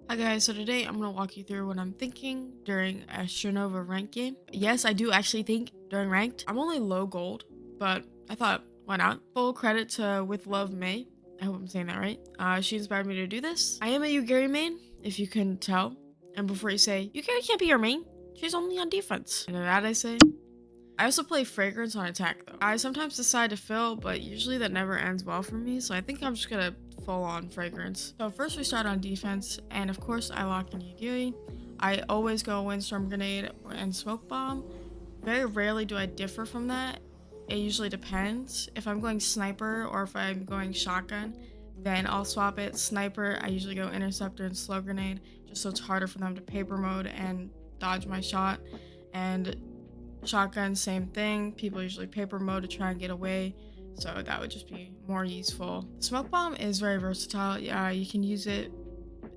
Hi guys, so today I'm gonna walk you through what I'm thinking during a Strinova rank game. Yes, I do actually think during ranked. I'm only low gold, but I thought, why not? Full credit to With Love May. I hope I'm saying that right. She inspired me to do this. I am a Yugiri main, if you can tell. And before you say, Yugiri can't be your main, she's only on defense. And to that I say, I also play Fragrance on attack though. I sometimes decide to fill, but usually that never ends well for me, so I think I'm just gonna full on Fragrance. So first we start on defense, and of course I lock in Yugiri. I always go Windstorm Grenade and Smoke Bomb. Very rarely do I differ from that. It usually depends. If I'm going Sniper or if I'm going Shotgun, then I'll swap it. Sniper, I usually go Interceptor and Slow Grenade, just so it's harder for them to paper mode and dodge my shot. And Shotgun, same thing. People usually paper mode to try and get away, so that would just be more useful. Smoke Bomb is very versatile. You can use it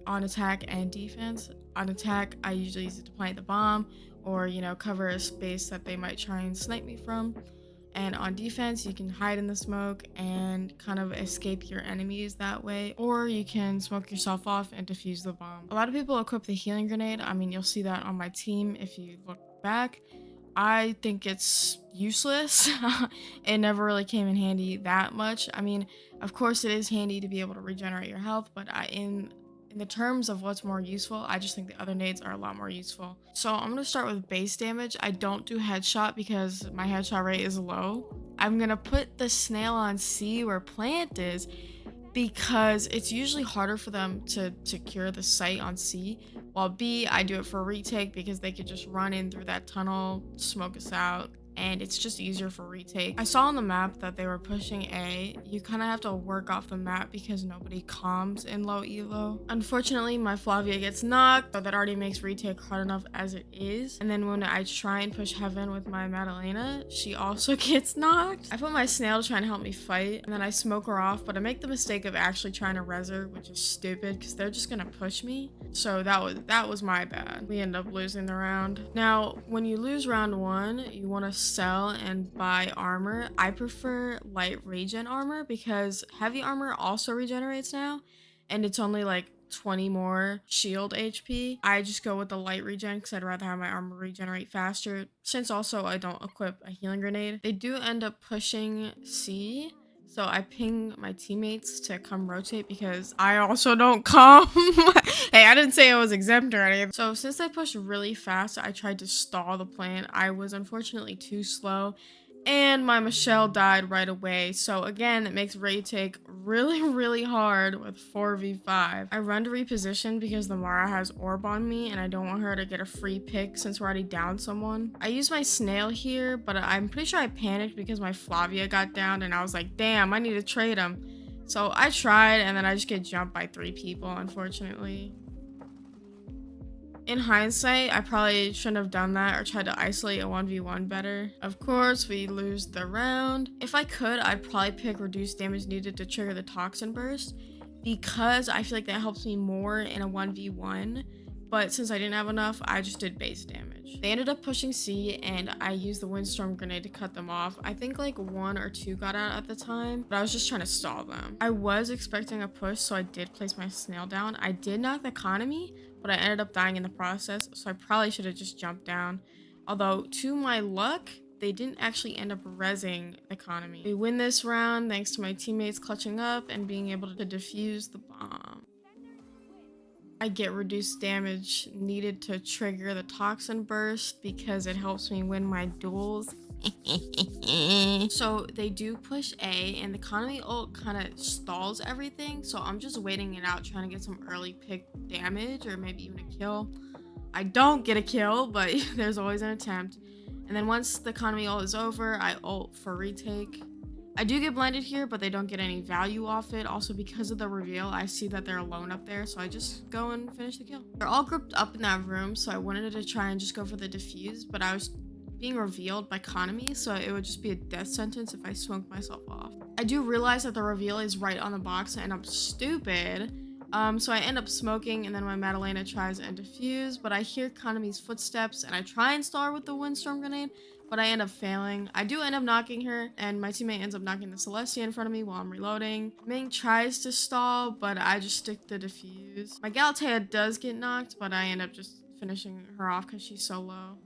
on attack and defense. On attack, I usually use it to plant the bomb or, cover a space that they might try and snipe me from. And on defense, you can hide in the smoke and kind of escape your enemies that way, or you can smoke yourself off and defuse the bomb. A lot of people equip the healing grenade. I mean, you'll see that on my team if you look back. I think it's useless. It never really came in handy that much. I mean, of course it is handy to be able to regenerate your health, but in the terms of what's more useful, I just think the other nades are a lot more useful. So I'm gonna start with base damage. I don't do headshot because my headshot rate is low. I'm gonna put the snail on C where plant is because it's usually harder for them to secure the site on C, while B, I do it for retake because they could just run in through that tunnel, smoke us out, and it's just easier for retake. I saw on the map that they were pushing A. You kind of have to work off the map because nobody comms in low elo. Unfortunately, my Flavia gets knocked, so that already makes retake hard enough as it is. And then when I try and push heaven with my Madalena, she also gets knocked. I put my snail to try and help me fight, and then I smoke her off, but I make the mistake of actually trying to res her, which is stupid because they're just gonna push me. So that was my bad. We end up losing the round. Now, when you lose round one, you want to sell and buy armor. I prefer light regen armor because heavy armor also regenerates now, and it's only like 20 more shield HP. I just go with the light regen because I'd rather have my armor regenerate faster, since also I don't equip a healing grenade. They do end up pushing C, so I ping my teammates to come rotate because I also don't come. Hey, I didn't say I was exempt or anything. So since I pushed really fast, I tried to stall the plan. I was unfortunately too slow, and my Michelle died right away. So again, it makes retake really, really hard with 4v5. I run to reposition because the Mara has orb on me and I don't want her to get a free pick since we're already down someone. I use my snail here, but I'm pretty sure I panicked because my Flavia got down and I was like, damn, I need to trade him. So I tried and then I just get jumped by 3 people, unfortunately. In hindsight, I probably shouldn't have done that or tried to isolate a 1v1 better. Of course, we lose the round. If I could, I'd probably pick reduced damage needed to trigger the toxin burst because I feel like that helps me more in a 1v1. But since I didn't have enough, I just did base damage. They ended up pushing C and I used the windstorm grenade to cut them off. I think like 1 or 2 got out at the time, but I was just trying to stall them. I was expecting a push, so I did place my snail down. I did knock the economy, but I ended up dying in the process, so I probably should have just jumped down. Although, to my luck, they didn't actually end up rezzing economy. We win this round thanks to my teammates clutching up and being able to defuse the bomb. I get reduced damage needed to trigger the toxin burst because it helps me win my duels. So they do push A and the economy ult kind of stalls everything, so I'm just waiting it out, trying to get some early pick damage or maybe even a kill. I don't get a kill, but there's always an attempt. And then once the economy ult is over, I ult for retake. I do get blinded here, but they don't get any value off it. Also, because of the reveal, I see that they're alone up there, so I just go and finish the kill. They're all grouped up in that room, so I wanted to try and just go for the defuse, but I was being revealed by economy, so it would just be a death sentence if I smoked myself off. I do realize that the reveal is right on the box, and I'm stupid. So I end up smoking, and then my Madalena tries and defuse, but I hear economy's footsteps, and I try and stall her with the windstorm grenade, but I end up failing. I do end up knocking her, and my teammate ends up knocking the Celestia in front of me while I'm reloading. Ming tries to stall, but I just stick to defuse. My Galatea does get knocked, but I end up just finishing her off because she's so low.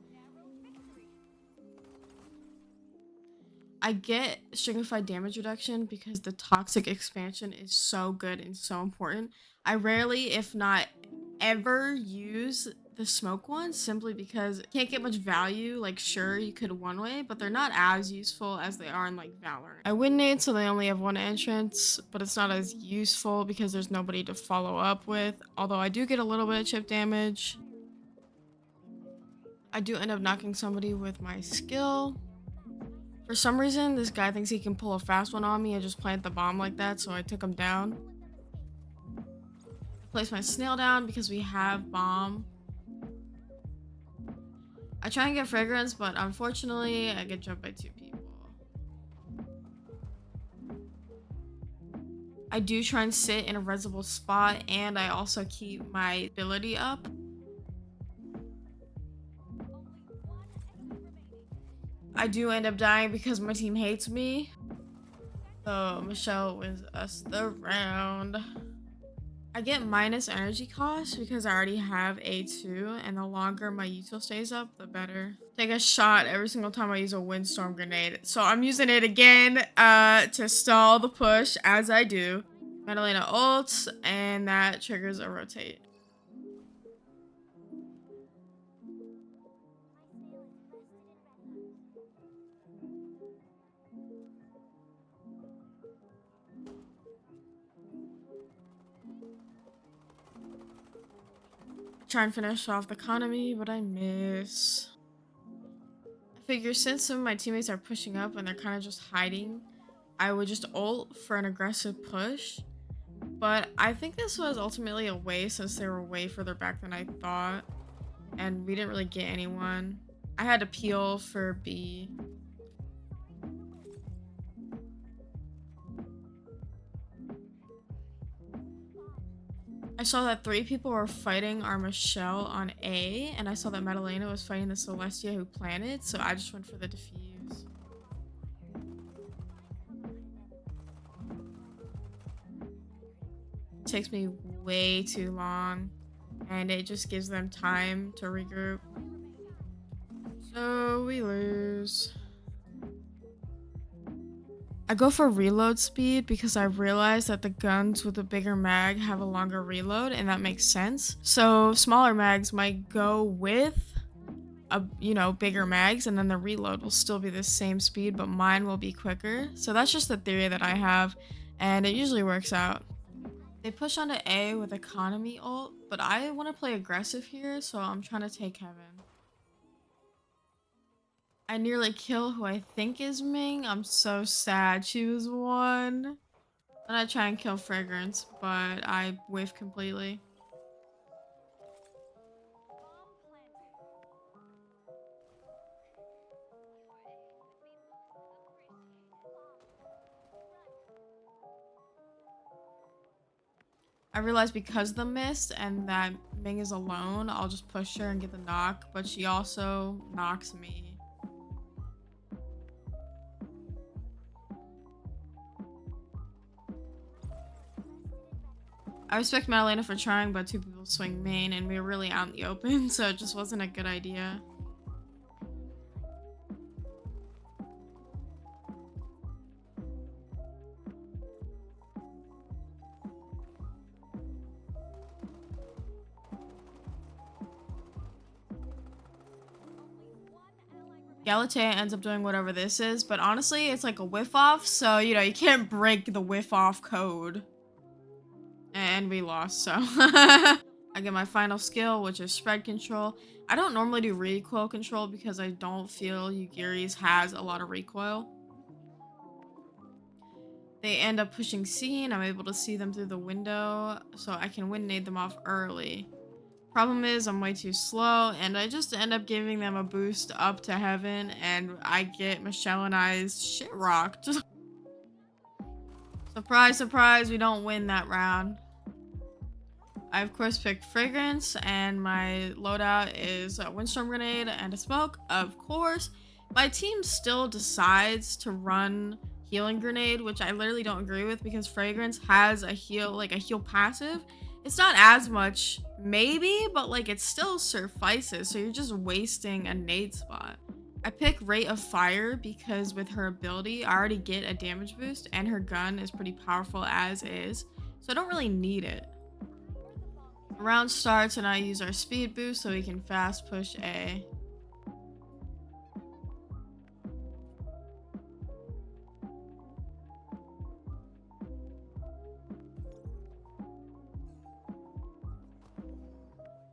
I get stringified damage reduction because the toxic expansion is so good and so important. I rarely, if not ever, use the smoke ones simply because you can't get much value. Like, sure, you could one way, but they're not as useful as they are in like Valorant. I win nade, so they only have one entrance, but it's not as useful because there's nobody to follow up with. Although I do get a little bit of chip damage. I do end up knocking somebody with my skill. For some reason, this guy thinks he can pull a fast one on me and just plant the bomb like that, so I took him down. I placed my snail down because we have bomb. I try and get fragrance, but unfortunately, I get jumped by 2 people. I do try and sit in a resible spot, and I also keep my ability up. I do end up dying because my team hates me. So Michelle wins us the round. I get minus energy cost because I already have A2, and the longer my util stays up, the better. Take a shot every single time I use a windstorm grenade. So I'm using it again to stall the push, as I do. Madalena ults, and that triggers a rotate. Try and finish off the economy, but I miss. I figure since some of my teammates are pushing up and they're kind of just hiding, I would just ult for an aggressive push. But I think this was ultimately a waste since they were way further back than I thought. And we didn't really get anyone. I had to peel for B. I saw that 3 people were fighting our Michelle on A, and I saw that Madalena was fighting the Celestia who planted, so I just went for the defuse. It takes me way too long, and it just gives them time to regroup. So we lose. I go for reload speed because I realized that the guns with a bigger mag have a longer reload, and that makes sense. So smaller mags might go with bigger mags, and then the reload will still be the same speed, but mine will be quicker. So that's just the theory that I have, and it usually works out. They push onto A with economy ult, but I want to play aggressive here, so I'm trying to take heaven. I nearly kill who I think is Ming. I'm so sad she was 1. Then I try and kill Fragrance, but I whiff completely. I realized because of the mist and that Ming is alone, I'll just push her and get the knock, but she also knocks me. I respect Madalena for trying, but 2 people swing main and we were really out in the open, so it just wasn't a good idea. Galatea ends up doing whatever this is, but honestly, it's like a whiff off, so you can't break the whiff off code. And we lost, so I get my final skill, which is spread control. I don't normally do recoil control because I don't feel Yugiri's has a lot of recoil. They end up pushing C, and I'm able to see them through the window, so I can win nade them off early. Problem is, I'm way too slow, and I just end up giving them a boost up to heaven, and I get Michelle and I's shit rocked. Surprise, surprise, we don't win that round. I of course picked Fragrance, and my loadout is a Windstorm Grenade and a Smoke, of course, My team still decides to run healing grenade, which I literally don't agree with because fragrance has a heal, like a heal passive. It's not as much, maybe, but like it still suffices. So you're just wasting a nade spot. I pick rate of fire because with her ability, I already get a damage boost and her gun is pretty powerful as is. So I don't really need it. The round starts and I use our speed boost so we can fast push A.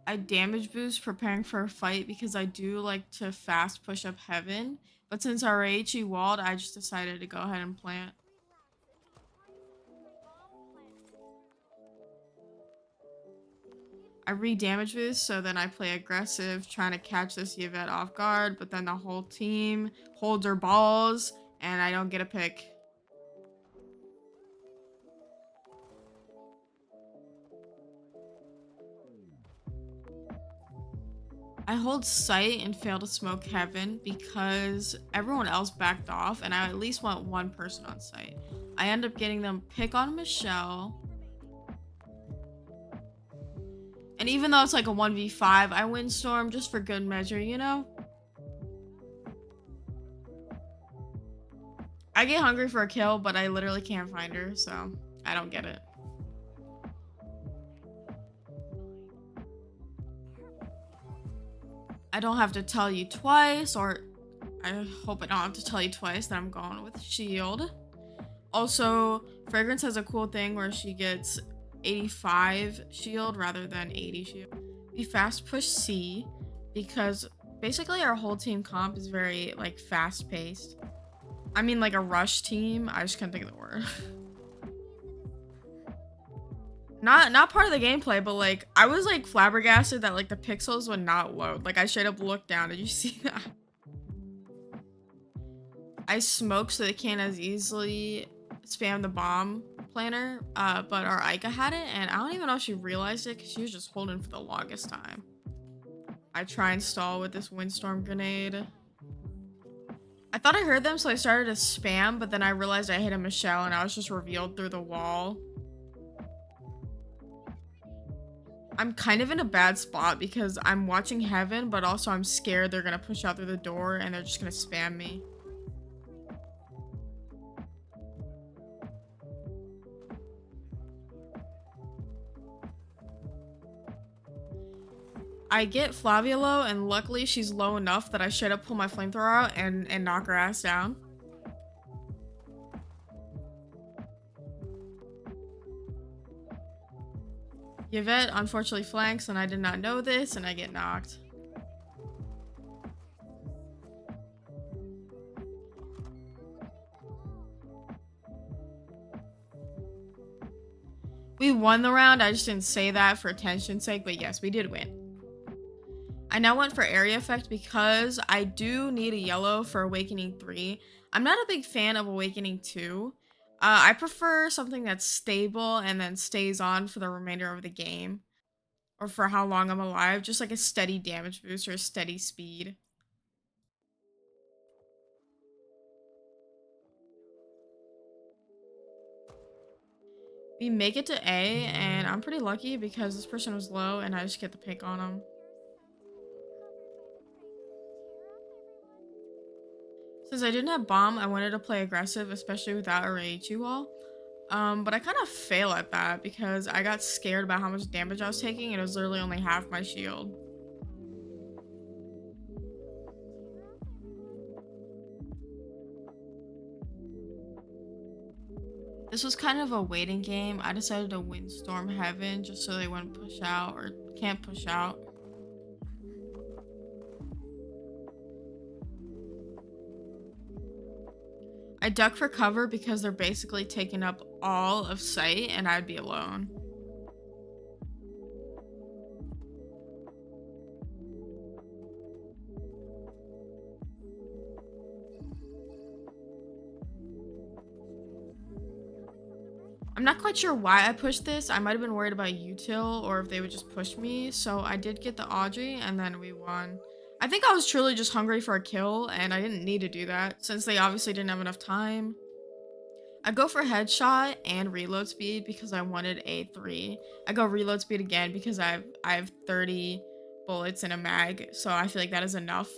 I damage boost preparing for a fight because I do like to fast push up heaven. But since our HE walled, I just decided to go ahead and plant. I re-damage boost, so then I play aggressive, trying to catch this Yvette off guard, but then the whole team holds their balls, and I don't get a pick. I hold sight and fail to smoke heaven because everyone else backed off, and I at least want one person on sight. I end up getting them pick on Michelle. And even though it's like a 1v5, I win Storm just for good measure, you know? I get hungry for a kill, but I literally can't find her, so I don't get it. I don't have to tell you twice, or I hope I don't have to tell you twice that I'm going with shield. Also, Fragrance has a cool thing where she gets 85 shield rather than 80 shield. We fast push C because basically our whole team comp is very like fast paced. I mean like a rush team. I just can't think of the word. Not part of the gameplay, but like I was like flabbergasted that like the pixels would not load. Like I straight up looked down. Did you see that? I smoke so they can't as easily spam the bomb planner, but our Ica had it, and I don't even know if she realized it because she was just holding for the longest time. I try and stall with this windstorm grenade. I thought I heard them, so I started to spam, but then I realized I hit a Michelle and I was just revealed through the wall. I'm kind of in a bad spot because I'm watching heaven, but also I'm scared they're gonna push out through the door and they're just gonna spam me. I get Flavia low, and luckily she's low enough that I straight up pull my flamethrower out and knock her ass down. Yvette unfortunately flanks, and I did not know this, and I get knocked. We won the round, I just didn't say that for attention's sake, but yes, we did win. I now went for area effect because I do need a yellow for Awakening 3. I'm not a big fan of Awakening 2. I prefer something that's stable and then stays on for the remainder of the game. Or for how long I'm alive, just like a steady damage boost or a steady speed. We make it to A, and I'm pretty lucky because this person was low and I just get the pick on him. Since I didn't have bomb, I wanted to play aggressive, especially without a Reichi wall. But I kind of fail at that because I got scared about how much damage I was taking and it was literally only half my shield. This was kind of a waiting game. I decided to windstorm heaven just so they wouldn't push out or can't push out. I duck for cover because they're basically taking up all of sight and I'd be alone. I'm not quite sure why I pushed this. I might have been worried about util or if they would just push me. So I did get the Audrey and then we won. I think I was truly just hungry for a kill, and I didn't need to do that since they obviously didn't have enough time. I go for headshot and reload speed because I wanted a 3. I go reload speed again because I have 30 bullets in a mag, so I feel like that is enough.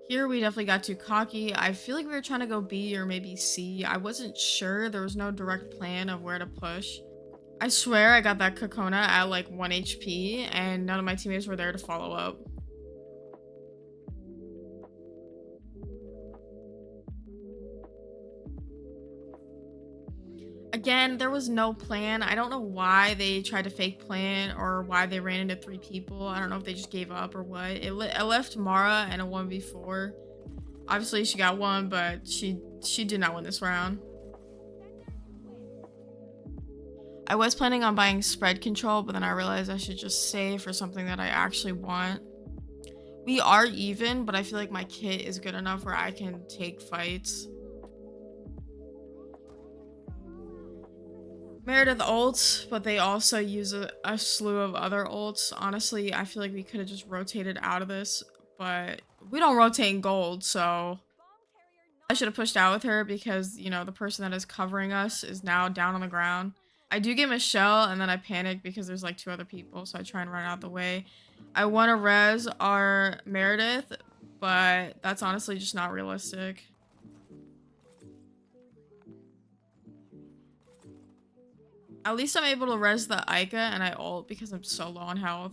Here we definitely got too cocky. I feel like we were trying to go B or maybe C. I wasn't sure. There was no direct plan of where to push. I swear I got that Kokona at like 1 HP and none of my teammates were there to follow up. Again, there was no plan. I don't know why they tried to fake plan or why they ran into 3 people. I don't know if they just gave up or what. I left Mara and a 1v4. Obviously she got one, but she did not win this round. I was planning on buying spread control, but then I realized I should just save for something that I actually want. We are even, but I feel like my kit is good enough where I can take fights. Meredith ults, but they also use a slew of other ults. Honestly, I feel like we could have just rotated out of this, but we don't rotate in gold, so I should have pushed out with her because, you know, the person that is covering us is now down on the ground. I do get a shell, and then I panic because there's like 2 other people, so I try and run out the way. I want to res our Meredith, but that's honestly just not realistic. At least I'm able to res the Ica and I ult because I'm so low on health.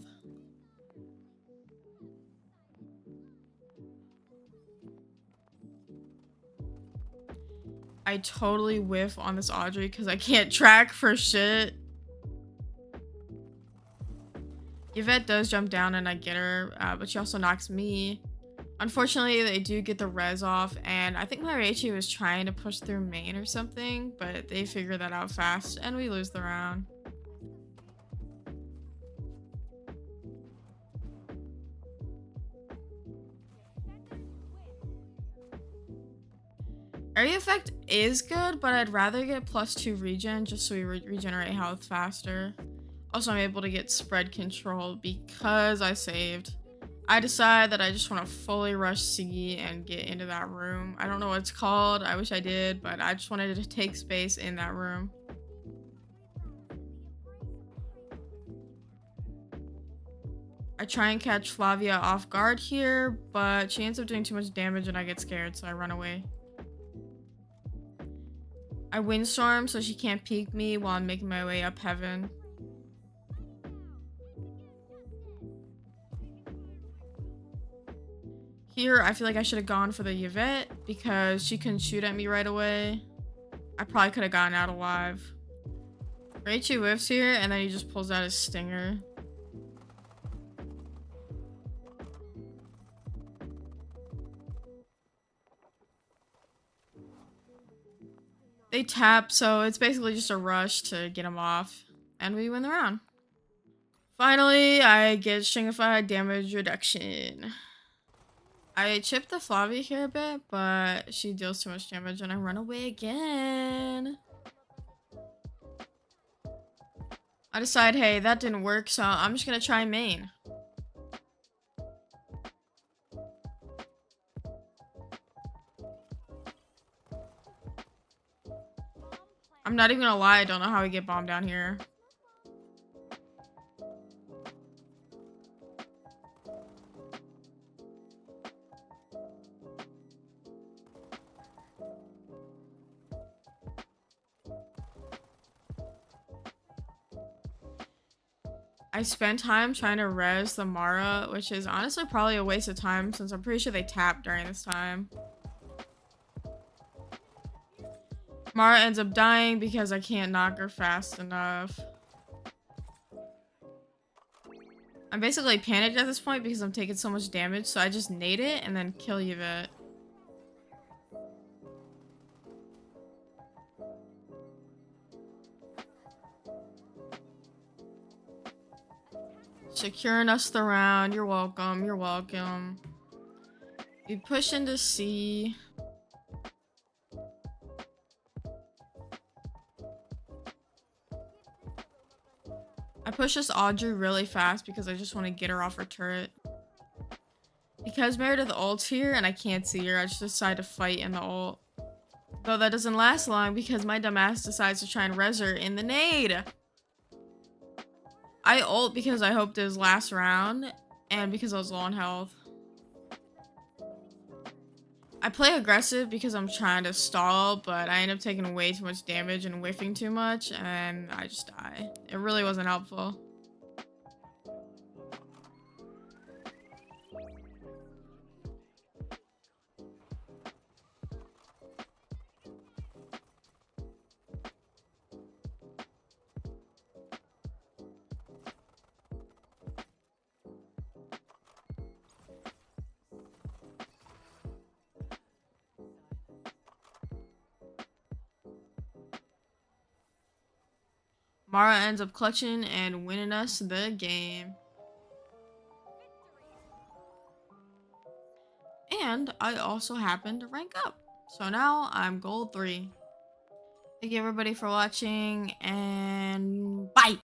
I totally whiff on this Audrey because I can't track for shit. Yvette does jump down and I get her, but she also knocks me. Unfortunately, they do get the res off, and I think my Raichu was trying to push through main or something, but they figure that out fast, and we lose the round. Area effect is good, but I'd rather get +2 regen just so we regenerate health faster. Also, I'm able to get spread control because I saved. I decide that I just want to fully rush C and get into that room. I don't know what it's called. I wish I did, but I just wanted to take space in that room. I try and catch Flavia off guard here, but she ends up doing too much damage and I get scared, so I run away. I windstorm so she can't peek me while I'm making my way up heaven. Here, I feel like I should have gone for the Yvette because she couldn't shoot at me right away. I probably could have gotten out alive. Raichu whiffs here, and then he just pulls out his stinger. They tap, so it's basically just a rush to get him off, and we win the round. Finally, I get stringified damage reduction. I chipped the Flavia here a bit, but she deals too much damage and I run away again. I decide, hey, that didn't work, so I'm just gonna try main. I'm not even gonna lie, I don't know how we get bombed down here. I spent time trying to res the Mara, which is honestly probably a waste of time since I'm pretty sure they tapped during this time. Mara ends up dying because I can't knock her fast enough. I'm basically panicked at this point because I'm taking so much damage, so I just nade it and then kill Yvette. Securing us the round. You're welcome. You're welcome. We push into C. I push this Audrey really fast because I just want to get her off her turret. Because Meredith ults here and I can't see her, I just decide to fight in the ult. Though that doesn't last long because my dumbass decides to try and res her in the nade. I ult because I hoped it was last round and because I was low on health. I play aggressive because I'm trying to stall, but I end up taking way too much damage and whiffing too much, and I just die. It really wasn't helpful. Mara ends up clutching and winning us the game. And I also happen to rank up. So now I'm gold 3. Thank you everybody for watching and bye!